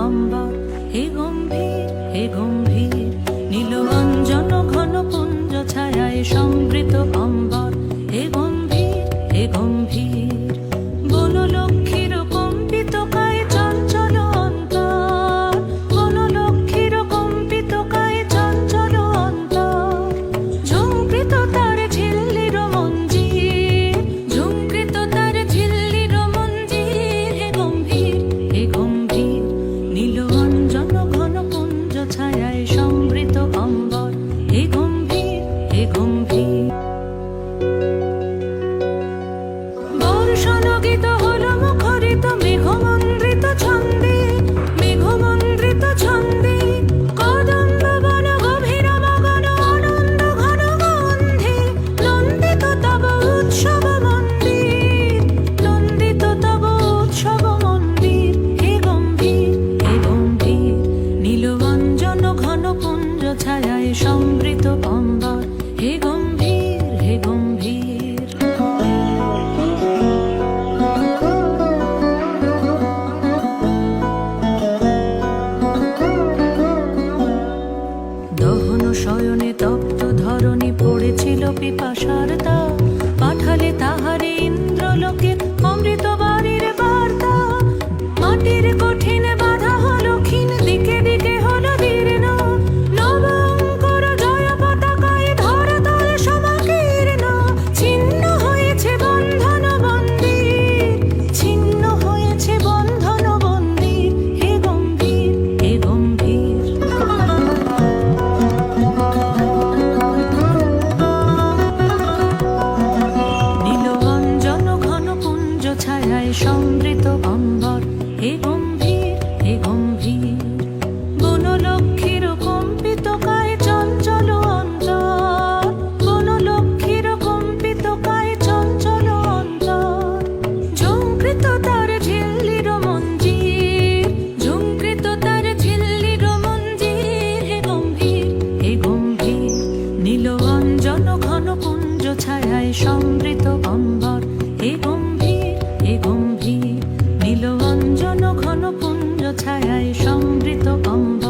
অম্বর, হে গম্ভীর হে গম্ভীর, নীল অঞ্জন ঘন পুঞ্জ ছায়ায় সমৃত অম্বর, হে গম্ভীর হে গম্ভীর। বনলক্ষ্মীর কম্পিত কায় চঞ্চল অন্তর, বনলক্ষ্মীর কম্পিত কায় চঞ্চল অন্তর, ঝঙ্কৃত তার ঝিল্লির মঞ্জির, ঝঙ্কৃত তার ঝিল্লির মঞ্জির, হে গম্ভীর হে গম্ভীর, নীল অঞ্জন ঘন পুঞ্জ ছায়ায় সমৃত অম্বর, হে গম্ভীর হে গম্ভীর। বর্ষণগীত হল মুখরিত মেঘমন্দ্রিত ছন্দে, মেঘমন্দ্রিত ছন্দে, কদম্ব বন গভীর মগন আনন্দ ঘন গন্ধে, নন্দিত তব উৎসব মন্দির, নন্দিত তব উৎসব মন্দির, হে গম্ভীর হে গম্ভীর, নীল অঞ্জন ঘন পুঞ্জ ছায়ায় সমৃত অম্বর, হে গম্ভীর হে গম্ভীর। দহন শয়নে তপ্ত ধরণী পড়েছিল পিপাসার তা, পাঠালে তাহারে ইন্দ্রলোকের অমৃত বাড়ির বার্তা, মাটির কঠিন বাধা হলো ক্ষীণ, দিকে দিকে হলো দীর্ণ, নবঙ্কর জয় পতাকায় ধরাতল সমাকীর্ণ, ছিন্ন হয়েছে বন্ধন মন্দির, ছিন্ন হয়েছে বন্ধন মন্দির, হে গম্ভীর হে গম্ভীর। নীল অঞ্জন ঘন পুঞ্জ ছায়ায় সমৃত অম্বর, হে গম্ভীর হে গম্ভীর, বনলক্ষ্মীর কম্পিত কায় চঞ্চল অন্তর, বনলক্ষ্মীর কম্পিত কায় চঞ্চল অন্তর, ঝঙ্কৃত তার ঝিল্লির মঞ্জির, ঝঙ্কৃত তার ঝিল্লির মঞ্জির, হে গম্ভীর হে গম্ভীর, নীল অঞ্জন ঘন পুঞ্জ ছায়ায় সমৃত অম্বর, হে গম্ভীর হে গম্ভীর, নীল অঞ্জন ঘন পুঞ্জ ছায়ায় সমৃত অম্বর।